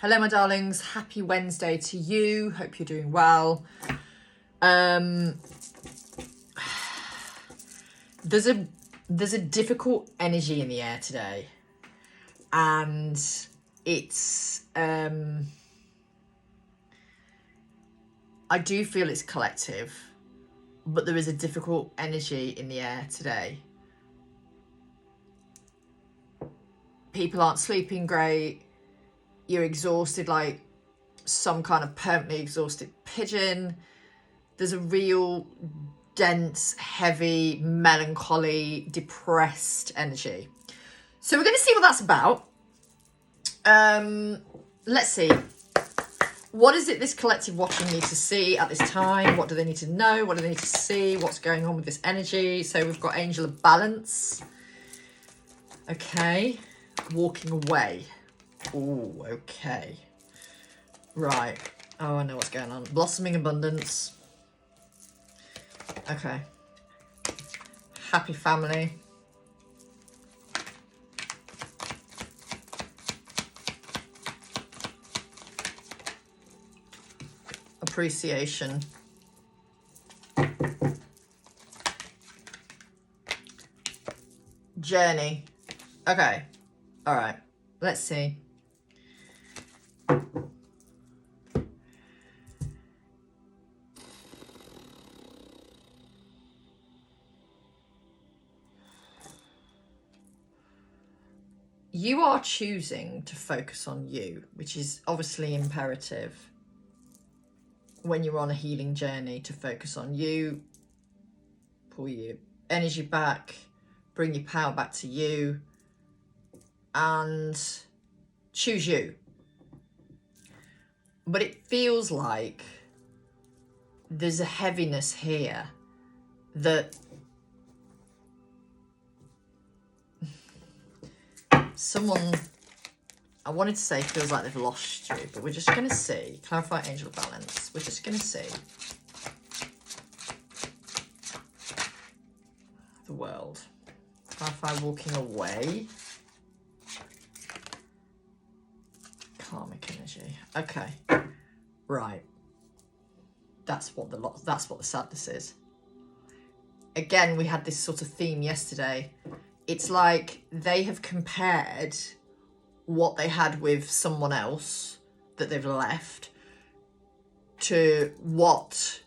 Hello, my darlings. Happy Wednesday to you. Hope you're doing well. There's a difficult energy in the air today, and it's I do feel it's collective, but there is a difficult energy in the air today. People aren't sleeping great. You're exhausted like some kind of permanently exhausted pigeon. There's a real dense, heavy, melancholy, depressed energy. So we're going to see what that's about. Let's see. What is it this collective watching need to see at this time? What do they need to know? What do they need to see? What's going on with this energy? So we've got Angel of Balance. Okay. Walking away. Oh, okay. Right. Oh, I know what's going on. Blossoming Abundance. Okay. Happy Family. Appreciation. Journey. Okay. All right. Let's see. You are choosing to focus on you, which is obviously imperative when you're on a healing journey, to focus on you, pull your energy back, bring your power back to you, and choose you. But it feels like there's a heaviness here that someone, I wanted to say feels like they've lost you, but we're just going to see. Clarify Angel of Balance. We're just going to see. The World. Clarify Walking Away. Karmic energy. Okay. Right. That's what the sadness is. Again, we had this sort of theme yesterday. It's like they have compared what they had with someone else that they've left to what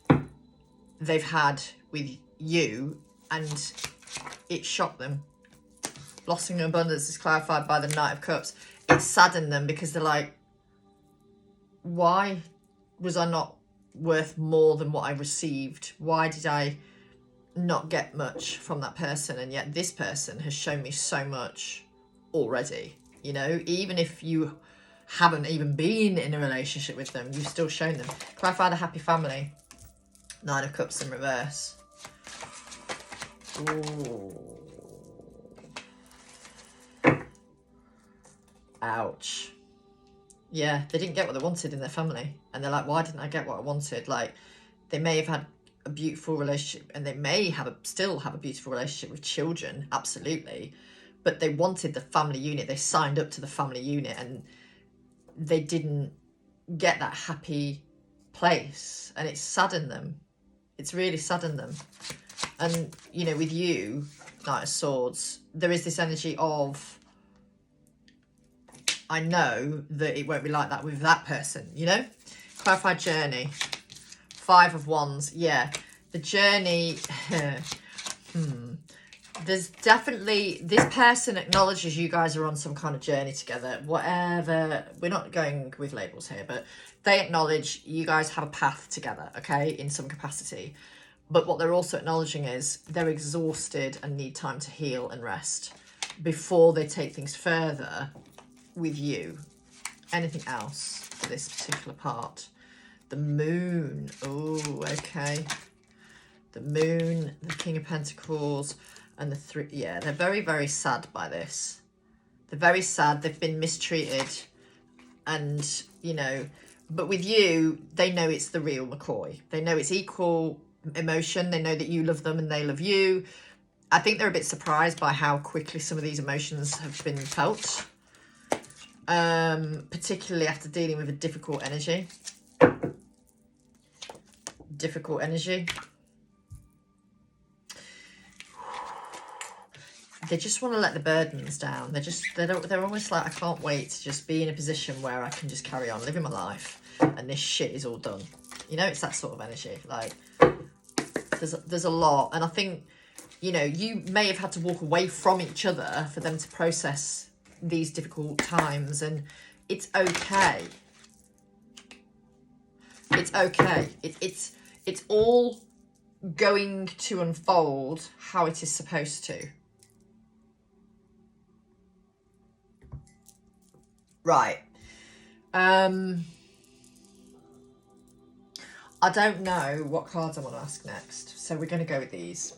they've had with you, and it shocked them. Blossoming Abundance is clarified by the Knight of Cups. It saddened them because they're like, why was I not worth more than what I received? Why did I not get much from that person, and yet this person has shown me so much already? You know, even if you haven't even been in a relationship with them, you've still shown them. Clarify the Happy Family. Nine of Cups in reverse. Ooh. Ouch. Yeah, they didn't get what they wanted in their family, and they're like, why didn't I get what I wanted? Like, they may have had a beautiful relationship, and they may still have a beautiful relationship with children, absolutely, but they wanted the family unit. They signed up to the family unit, and they didn't get that happy place, and it saddened them. It's really saddened them. And you know, with you, Knight of Swords, there is this energy of, I know that it won't be like that with that person, you know? Clarify Journey. Five of Wands. Yeah, the journey. There's definitely, this person acknowledges you guys are on some kind of journey together, whatever. We're not going with labels here, but they acknowledge you guys have a path together, okay, in some capacity. But what they're also acknowledging is they're exhausted and need time to heal and rest before they take things further with you. Anything else for this particular part? The Moon. Oh, okay. The Moon, the King of Pentacles, and the three. Yeah, they're very, very sad by this. They're very sad. They've been mistreated, and you know, but with you, they know it's the real McCoy. They know it's equal emotion. They know that you love them and they love you. I think they're a bit surprised by how quickly some of these emotions have been felt. particularly after dealing with a difficult energy. Difficult energy. They just want to let the burdens down. They're almost like, I can't wait to just be in a position where I can just carry on living my life and this shit is all done. You know, it's that sort of energy. Like, there's a lot. And I think, you know, you may have had to walk away from each other for them to process these difficult times, and it's okay. It's okay. It's all going to unfold how it is supposed to. Right. I don't know what cards I want to ask next, so we're going to go with these.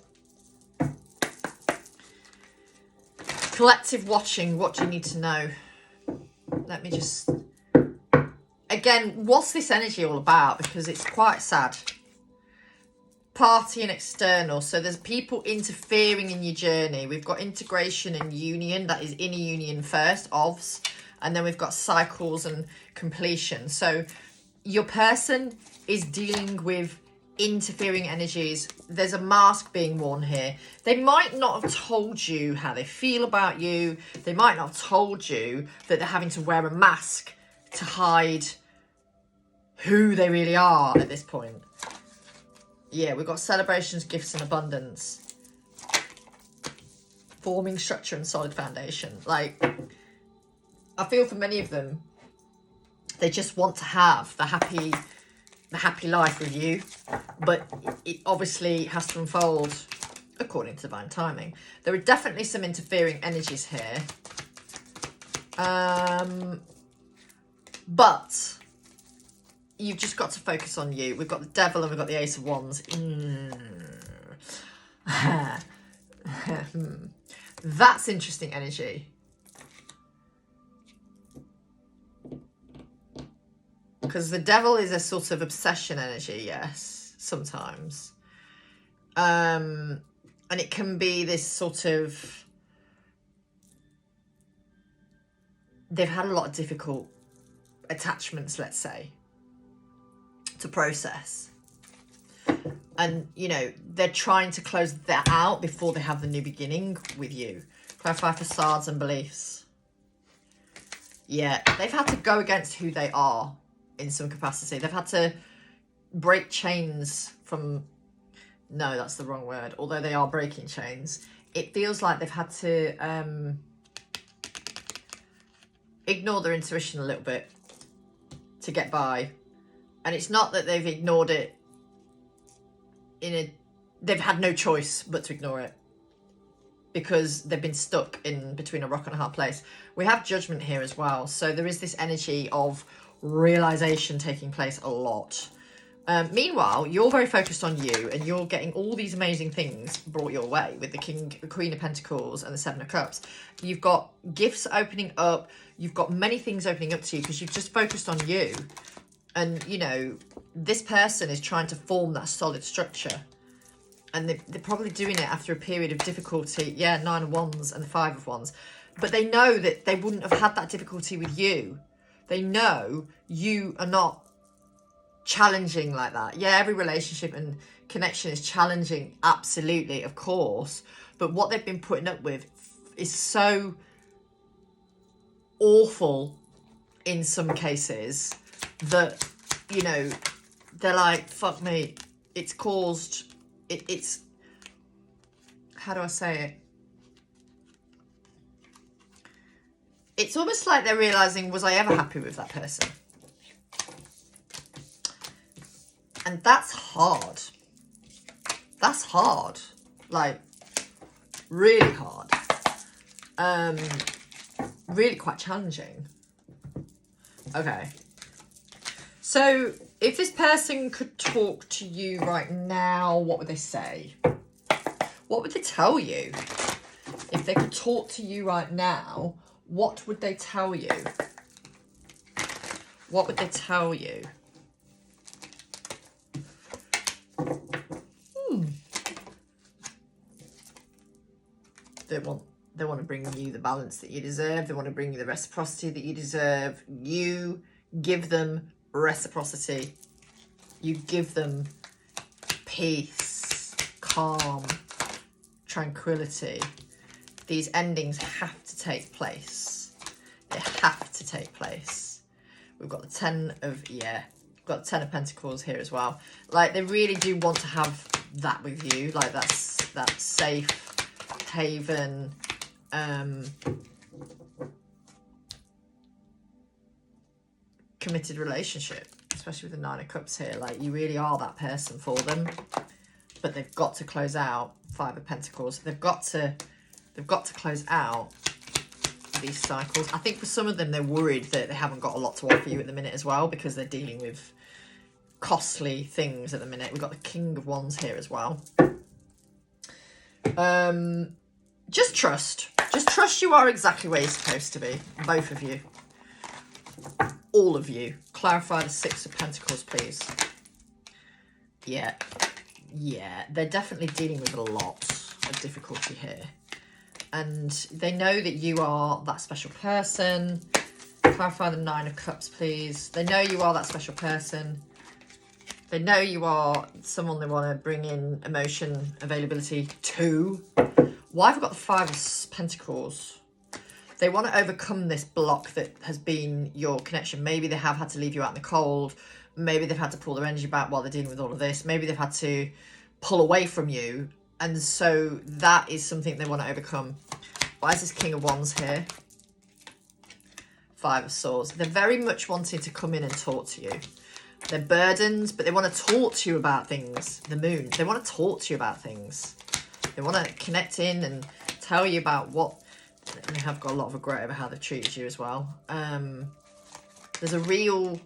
Collective watching, what do you need to know? Let me just... Again, what's this energy all about? Because it's quite sad. Party and external. So there's people interfering in your journey. We've got integration and union. That is inner union first, OVS. And then we've got cycles and completion. So your person is dealing with interfering energies. There's a mask being worn here. They might not have told you how they feel about you. They might not have told you that they're having to wear a mask to hide who they really are at this point. Yeah, we've got celebrations, gifts and abundance. Forming structure and solid foundation. Like, I feel for many of them, they just want to have the happy life with you, but it obviously has to unfold according to divine timing. There are definitely some interfering energies here, but you've just got to focus on you. We've got the Devil and we've got the Ace of Wands. That's interesting energy. Because the Devil is a sort of obsession energy, yes, sometimes. And it can be this sort of... They've had a lot of difficult attachments, let's say, to process. And, you know, they're trying to close that out before they have the new beginning with you. Clarify facades and beliefs. Yeah, they've had to go against who they are in some capacity. They've had to break chains from... No, that's the wrong word. Although they are breaking chains. It feels like they've had to ignore their intuition a little bit to get by. And it's not that they've ignored it they've had no choice but to ignore it, because they've been stuck in between a rock and a hard place. We have judgment here as well. So there is this energy of realization taking place a lot. Meanwhile, you're very focused on you, and you're getting all these amazing things brought your way with the Queen of Pentacles and the Seven of Cups. You've got gifts opening up. You've got many things opening up to you because you've just focused on you. And, you know, this person is trying to form that solid structure. And they're probably doing it after a period of difficulty. Yeah, 9 of Wands and the 5 of Wands. But they know that they wouldn't have had that difficulty with you. They know you are not challenging like that. Yeah, every relationship and connection is challenging, absolutely, of course. But what they've been putting up with is so awful in some cases that, you know, they're like, fuck me, it's caused, it's, how do I say it? It's almost like they're realising, was I ever happy with that person? And that's hard. That's hard. Like, really hard. Really quite challenging. Okay. So, if this person could talk to you right now, what would they say? What would they tell you? If they could talk to you right now, what would they tell you? What would they tell you? They want They want to bring you the balance that you deserve. They want to bring you the reciprocity that you deserve. You give them reciprocity. You give them peace, calm, tranquility. These endings have to take place. They have to take place. We've got the 10 of, we've got 10 of Pentacles here as well. Like, they really do want to have that with you. Like, that's that safe haven, committed relationship, especially with the 9 of Cups here. Like, you really are that person for them, but they've got to close out 5 of Pentacles. They've got to close out these cycles. I think for some of them, they're worried that they haven't got a lot to offer you at the minute as well, because they're dealing with costly things at the minute. We've got the King of Wands here as well. Just trust you are exactly where you're supposed to be, both of you, all of you. Clarify the 6 of Pentacles, please. Yeah, they're definitely dealing with a lot of difficulty here, and they know that you are that special person. Clarify the 9 of Cups, please. They know you are that special person. They know you are someone they want to bring in emotion availability to. Why have I got the 5 of Pentacles? They want to overcome this block that has been your connection. Maybe they have had to leave you out in the cold. Maybe they've had to pull their energy back while they're dealing with all of this. Maybe they've had to pull away from you. And so that is something they want to overcome. Why is this King of Wands here? 5 of Swords. They're very much wanting to come in and talk to you. They're burdened, but they want to talk to you about things. The Moon. They want to talk to you about things. They want to connect in and tell you about what... They have got a lot of regret over how they've treated you as well. There's a real...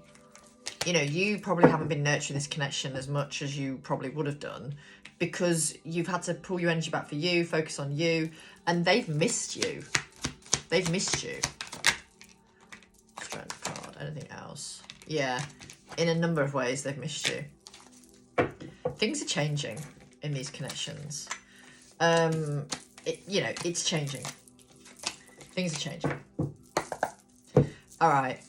You know, you probably haven't been nurturing this connection as much as you probably would have done, because you've had to pull your energy back for you, focus on you, and they've missed you. They've missed you. Strength card. Anything else? Yeah. In a number of ways, they've missed you. Things are changing in these connections. You know, it's changing. Things are changing. All right.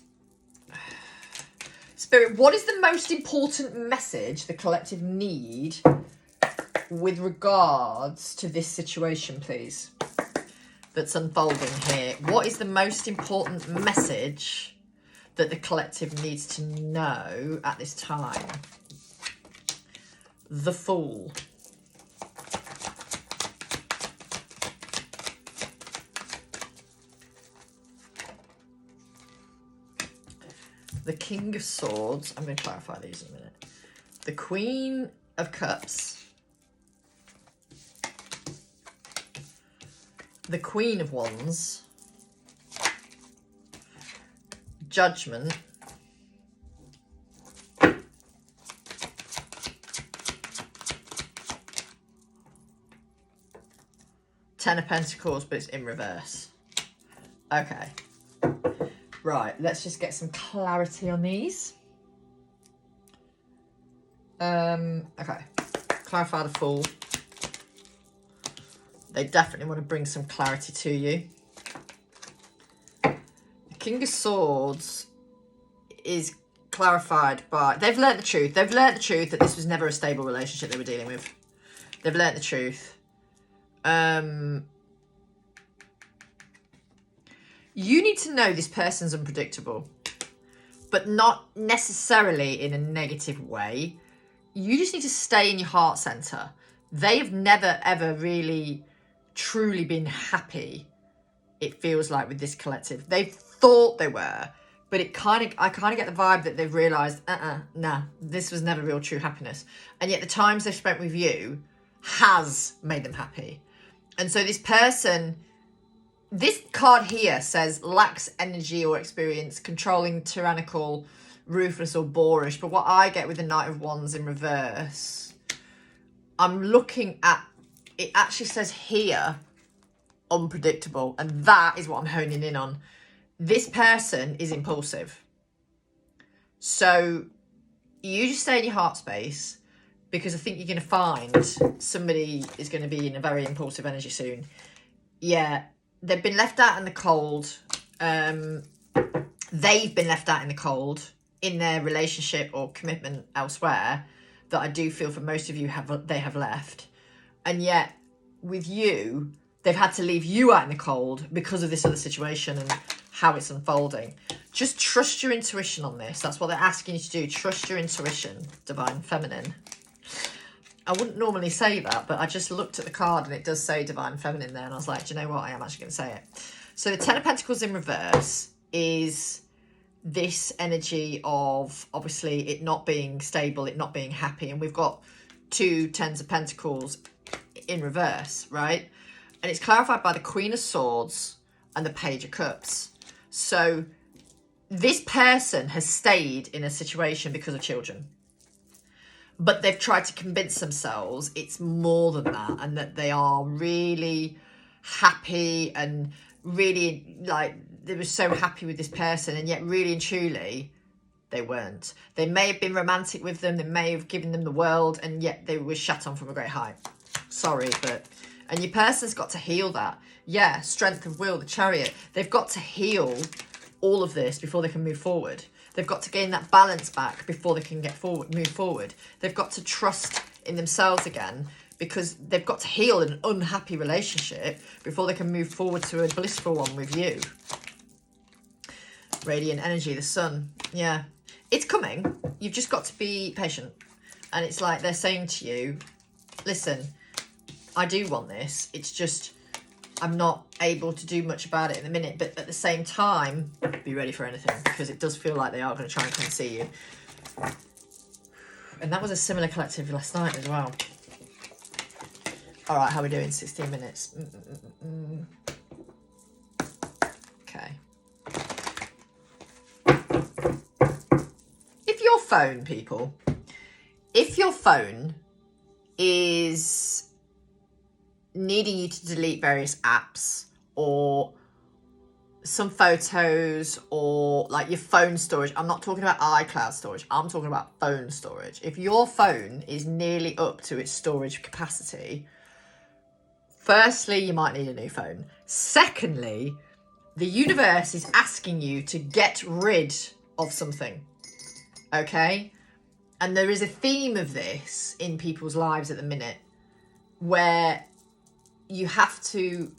Spirit, what is the most important message the collective need with regards to this situation, please, that's unfolding here? What is the most important message that the collective needs to know at this time? The Fool. The King of Swords. I'm going to clarify these in a minute. The Queen of Cups. The Queen of Wands. Judgment. Ten of Pentacles, but it's in reverse. Okay. Right, let's just get some clarity on these. Okay. Clarify the Fool. They definitely want to bring some clarity to you. The King of Swords is clarified by... They've learnt the truth. They've learnt the truth that this was never a stable relationship they were dealing with. They've learnt the truth. You need to know this person's unpredictable, but not necessarily in a negative way. You just need to stay in your heart center. They have never, ever really, truly been happy, it feels like, with this collective. They thought they were, but I kind of get the vibe that they've realised, nah, this was never real true happiness. And yet the times they've spent with you has made them happy. And so this person... This card here says lacks energy or experience, controlling, tyrannical, ruthless or boorish. But what I get with the Knight of Wands in reverse, I'm looking at, it actually says here, unpredictable. And that is what I'm honing in on. This person is impulsive. So you just stay in your heart space, because I think you're going to find somebody is going to be in a very impulsive energy soon. Yeah. they've been left out in the cold. They've been left out in the cold in their relationship or commitment elsewhere, that I do feel for most of you they have left. And yet with you, they've had to leave you out in the cold because of this other situation and how it's unfolding. Just trust your intuition on this. That's what they're asking you to do. Trust your intuition, Divine Feminine. I wouldn't normally say that, but I just looked at the card and it does say Divine Feminine there. And I was like, do you know what? I am actually going to say it. So the Ten of Pentacles in reverse is this energy of obviously it not being stable, it not being happy. And we've got 2 Tens of Pentacles in reverse, right? And it's clarified by the Queen of Swords and the Page of Cups. So this person has stayed in a situation because of children. But they've tried to convince themselves it's more than that, and that they are really happy and really, like, they were so happy with this person, and yet really and truly they weren't. They may have been romantic with them, they may have given them the world, and yet they were shut on from a great height. Sorry, but... And your person's got to heal that. Yeah, strength of will, the Chariot. They've got to heal all of this before they can move forward. They've got to gain that balance back before they can move forward. They've got to trust in themselves again, because they've got to heal an unhappy relationship before they can move forward to a blissful one with you. Radiant energy, the sun. Yeah, it's coming. You've just got to be patient. And it's like they're saying to you, listen, I do want this. It's just I'm not able to do much about it in the minute. But at the same time, be ready for anything, because it does feel like they are going to try and come and see you. And that was a similar collective last night as well. All right, how are we doing? 16 minutes. Okay. If your phone, people, if your phone is needing you to delete various apps or some photos, or like your phone storage, I'm not talking about iCloud storage, I'm talking about phone storage. If your phone is nearly up to its storage capacity, firstly, you might need a new phone. Secondly, the universe is asking you to get rid of something, okay? And there is a theme of this in people's lives at the minute, where you have to...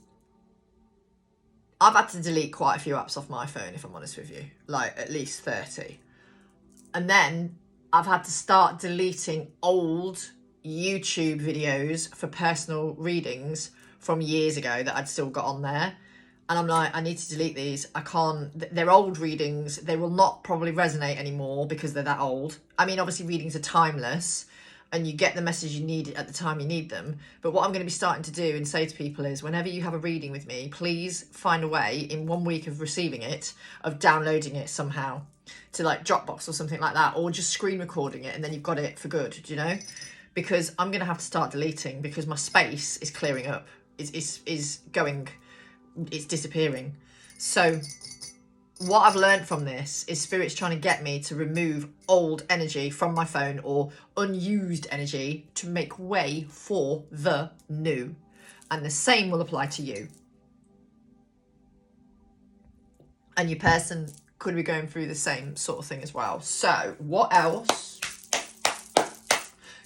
I've had to delete quite a few apps off my phone, if I'm honest with you, like at least 30. And then I've had to start deleting old YouTube videos for personal readings from years ago that I'd still got on there. And I'm like, I need to delete these. I can't, they're old readings. They will not probably resonate anymore because they're that old. I mean, obviously readings are timeless and you get the message you need at the time you need them. But what I'm going to be starting to do and say to people is, whenever you have a reading with me, please find a way in 1 week of receiving it, of downloading it somehow to like Dropbox or something like that, or just screen recording it and then you've got it for good, do you know? Because I'm going to have to start deleting, because my space is clearing up, is going, it's disappearing. So what I've learned from this is Spirit's trying to get me to remove old energy from my phone, or unused energy, to make way for the new. And the same will apply to you. And your person could be going through the same sort of thing as well. So what else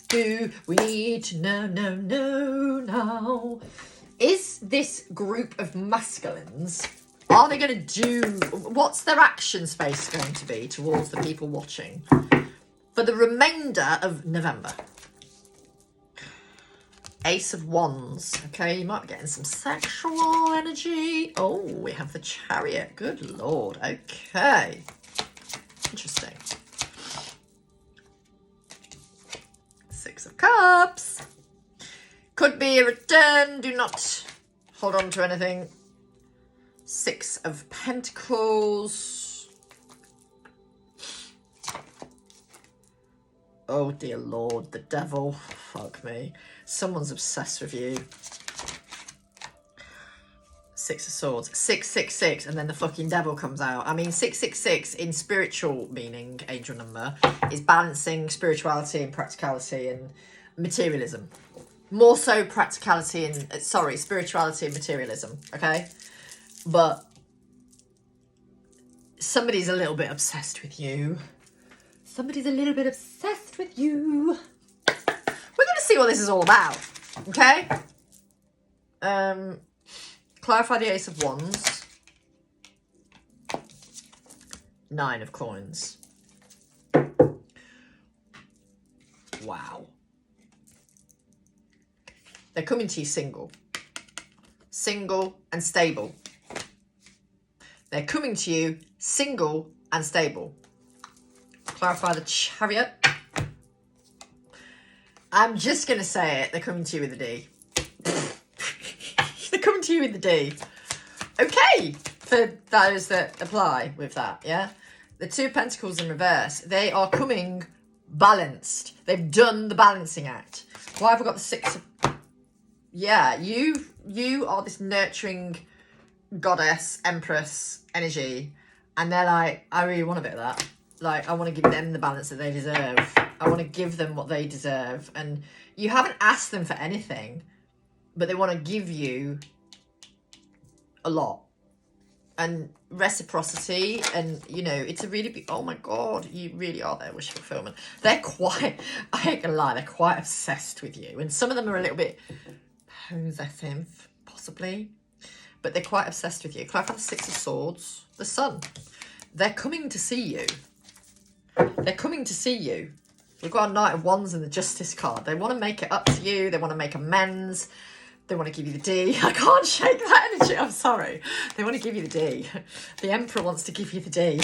do we need to know now? Is this group of masculines, are they going to do, what's their action space going to be towards the people watching for the remainder of November? Ace of Wands. Okay, you might be getting some sexual energy. Oh, we have the Chariot. Good Lord. Okay. Interesting. Six of Cups. Could be a return. Do not hold on to anything. Six of Pentacles. Oh dear Lord, the devil. Fuck me. Someone's obsessed with you. Six of Swords. 666, and then the fucking devil comes out. I mean, 666 in spiritual meaning, angel number, is balancing spirituality and practicality and materialism. More so practicality and, spirituality and materialism, okay? but somebody's a little bit obsessed with you. Somebody's a little bit obsessed with you. We're going to see what this is all about, okay? Clarify the Ace of Wands. 9 of Coins. Wow. They're coming to you single. Single and stable. They're coming to you single and stable. Clarify the Chariot. I'm just going to say it. They're coming to you with a D. They're coming to you with the D. Okay. For those that apply with that, yeah? The 2 of Pentacles in reverse. They are coming balanced. They've done the balancing act. Why have I got the 6 of... Yeah, you are this nurturing goddess, empress energy. And they're like, I really want a bit of that. Like, I want to give them the balance that they deserve. I want to give them what they deserve. And you haven't asked them for anything, but they want to give you a lot. And reciprocity, and, you know, it's a really big... Oh, my God, you really are their wish fulfillment. They're quite... I ain't gonna lie, they're quite obsessed with you. And some of them are a little bit possessive, possibly. But they're quite obsessed with you. Clarify the 6 of Swords. The Sun. They're coming to see you. They're coming to see you. We've got a Knight of Wands and the Justice card. They want to make it up to you. They want to make amends. They want to give you the D. I can't shake that energy. I'm sorry. They want to give you the D. The Emperor wants to give you the D.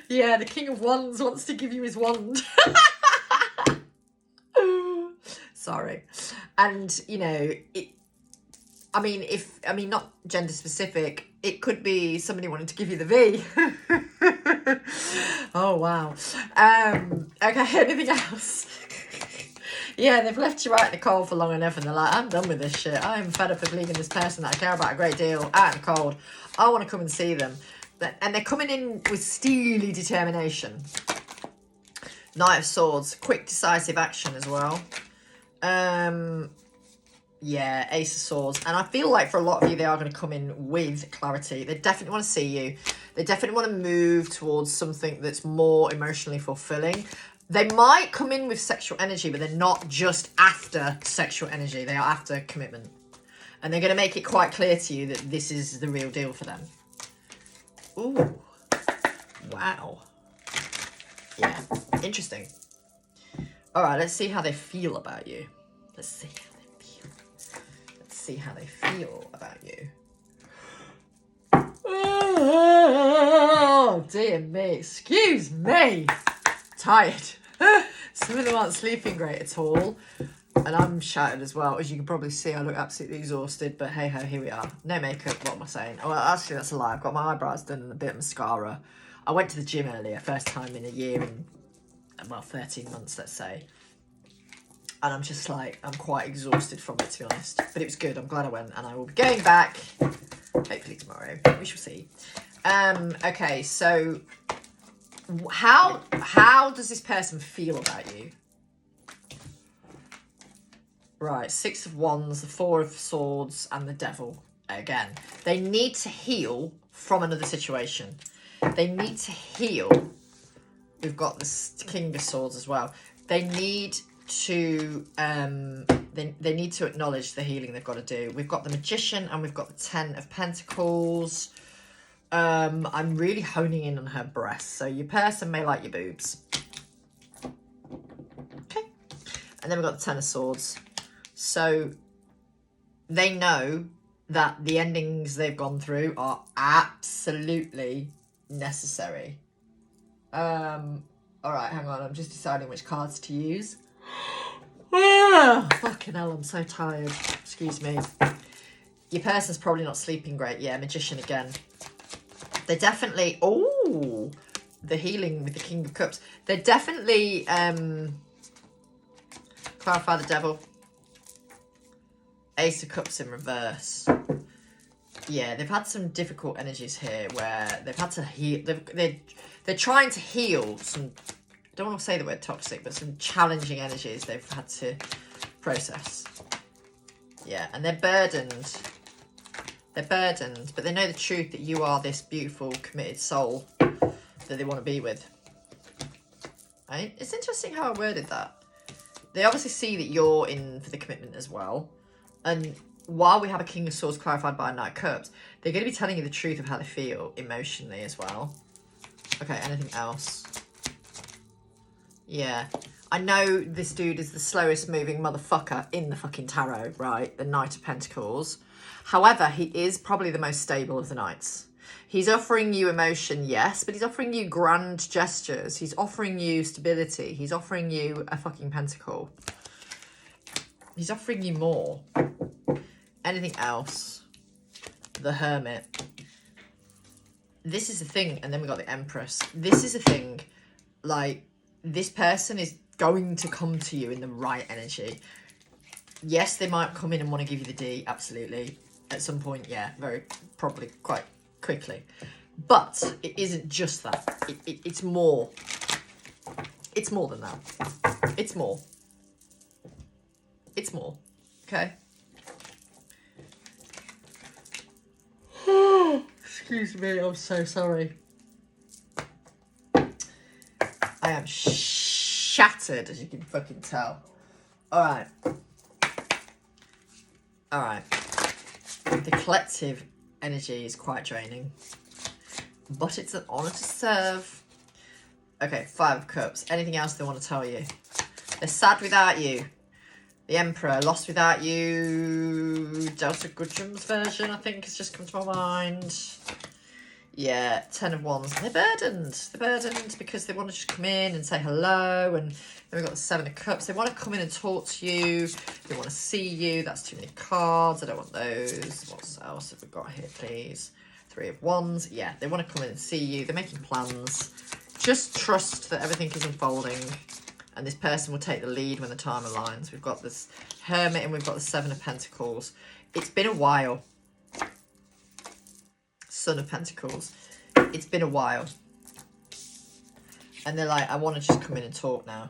Yeah, the King of Wands wants to give you his wand. Sorry. And, you know, not gender specific. It could be somebody wanting to give you the V. Oh, wow. Okay, anything else? Yeah, they've left you out in the cold for long enough and they're like, I'm done with this shit. I'm fed up of leaving this person that I care about a great deal out in the cold. I want to come and see them. And they're coming in with steely determination. Knight of Swords. Quick, decisive action as well. Yeah, Ace of Swords. And I feel like for a lot of you, they are going to come in with clarity. They definitely want to see you. They definitely want to move towards something that's more emotionally fulfilling. They might come in with sexual energy, but they're not just after sexual energy. They are after commitment. And they're going to make it quite clear to you that this is the real deal for them. Ooh. Wow. Yeah. Interesting. All right, let's see how they feel about you. Let's see how they feel. Let's see how they feel about you. Oh, dear me. Excuse me. Tired. Some of them aren't sleeping great at all. And I'm shattered as well. As you can probably see, I look absolutely exhausted. But hey ho, here we are. No makeup. What am I saying? Oh, well, actually, that's a lie. I've got my eyebrows done and a bit of mascara. I went to the gym earlier. First time in a year and, well, 13 months, let's say. And I'm just like, I'm quite exhausted from it, to be honest. But it was good. I'm glad I went. And I will be going back, hopefully tomorrow. We shall see. Okay, so how does this person feel about you? Right, 6 of Wands, the 4 of Swords, and the Devil. Again, they need to heal from another situation. They need to heal. We've got the King of Swords as well. They need to they need to acknowledge the healing they've got to do. We've got the Magician and we've got the 10 of Pentacles. I'm really honing in on her breasts. So your person may like your boobs. Okay. And then we've got the 10 of Swords. So they know that the endings they've gone through are absolutely necessary. All right, hang on. I'm just deciding which cards to use. Fucking hell, I'm so tired. Excuse me. Your person's probably not sleeping great. Yeah, Magician again. They definitely... Oh, the healing with the King of Cups. They're definitely... Clarify the Devil. Ace of Cups in reverse. Yeah, they've had some difficult energies here where they've had to heal. They're trying to heal some... I don't want to say the word toxic, but some challenging energies they've had to process. Yeah, and they're burdened. They're burdened, but they know the truth that you are this beautiful, committed soul that they want to be with. Right? It's interesting how I worded that. They obviously see that you're in for the commitment as well. And while we have a King of Swords clarified by a Knight of Cups, they're going to be telling you the truth of how they feel emotionally as well. Okay, anything else? Yeah. I know this dude is the slowest moving motherfucker in the fucking tarot, right? The Knight of Pentacles. However, he is probably the most stable of the knights. He's offering you emotion, yes, but he's offering you grand gestures. He's offering you stability. He's offering you a fucking pentacle. He's offering you more. Anything else? The Hermit. This is the thing, and then we got the Empress. This is the thing, like, this person is going to come to you in the right energy. Yes, they might come in and want to give you the D, absolutely. At some point, yeah, very probably quite quickly. But it isn't just that. It's more. It's more than that. It's more. It's more. Okay? Excuse me, I'm so sorry. I am shattered, as you can fucking tell. Alright. Alright. The collective energy is quite draining. But it's an honour to serve. Okay, 5 of Cups. Anything else they want to tell you? They're sad without you. The Emperor, lost without you. Delta Goodrum's version, I think, has just come to my mind. Yeah, 10 of Wands. They're burdened. They're burdened because they want to just come in and say hello. And then we've got the 7 of Cups. They want to come in and talk to you. They want to see you. That's too many cards. I don't want those. What else have we got here, please? 3 of Wands. Yeah, they want to come in and see you. They're making plans. Just trust that everything is unfolding. And this person will take the lead when the time aligns. We've got this Hermit and we've got the 7 of Pentacles. It's been a while. Son of Pentacles. It's been a while. And they're like, I want to just come in and talk now.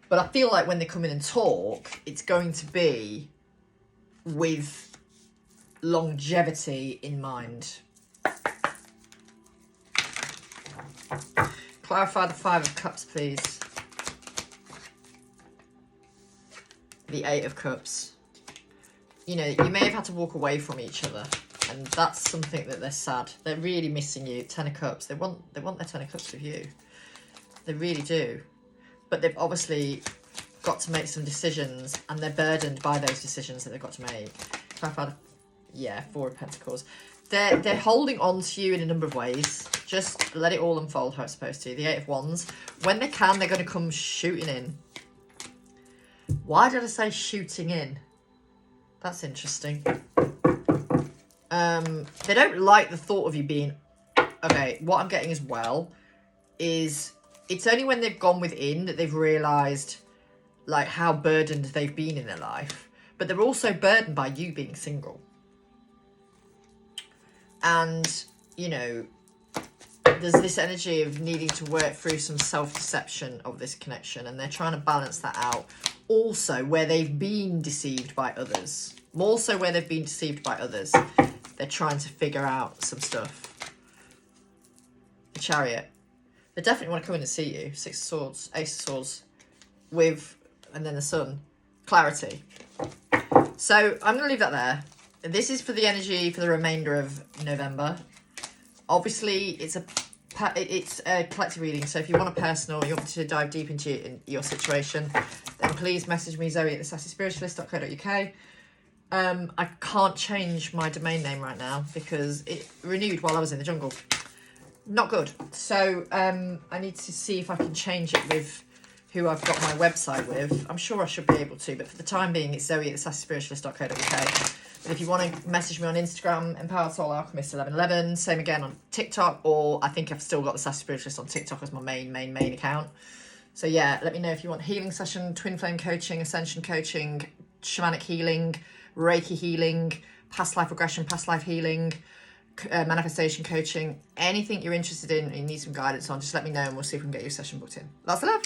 But I feel like when they come in and talk, it's going to be with longevity in mind. Clarify the 5 of Cups, please. The 8 of Cups. You know, you may have had to walk away from each other. And that's something that they're sad. They're really missing you. 10 of Cups. They want their 10 of Cups with you. They really do. But they've obviously got to make some decisions. And they're burdened by those decisions that they've got to make. Yeah, 4 of Pentacles. They're holding on to you in a number of ways. Just let it all unfold how it's supposed to. The 8 of Wands. When they can, they're going to come shooting in. Why did I say shooting in? That's interesting. They don't like the thought of you being... Okay, what I'm getting as well is it's only when they've gone within that they've realised like how burdened they've been in their life. But they're also burdened by you being single. And, you know, there's this energy of needing to work through some self-deception of this connection. And they're trying to balance that out. Also, where they've been deceived by others. More so where they've been deceived by others. They're trying to figure out some stuff. The Chariot. They definitely want to come in and see you. 6 of Swords, Ace of Swords. With, and then the Sun. Clarity. So, I'm going to leave that there. This is for the energy for the remainder of November. Obviously, it's a collective reading. So, if you want a personal, you want to dive deep into your situation, then please message me, Zoe at thesassyspiritualist.co.uk. I can't change my domain name right now because it renewed while I was in the jungle. Not good. So I need to see if I can change it with who I've got my website with. I'm sure I should be able to, but for the time being, it's Zoe at thesassyspiritualist.co.uk. But if you want to message me on Instagram, Empowered Soul Alchemist 1111. Same again on TikTok, or I think I've still got the Sassy Spiritualist on TikTok as my main account. So yeah, let me know if you want healing session, twin flame coaching, ascension coaching, shamanic healing, Reiki healing, past life regression, past life healing, manifestation coaching, anything you're interested in and you need some guidance on, just let me know and we'll see if we can get your session booked in. Lots of love.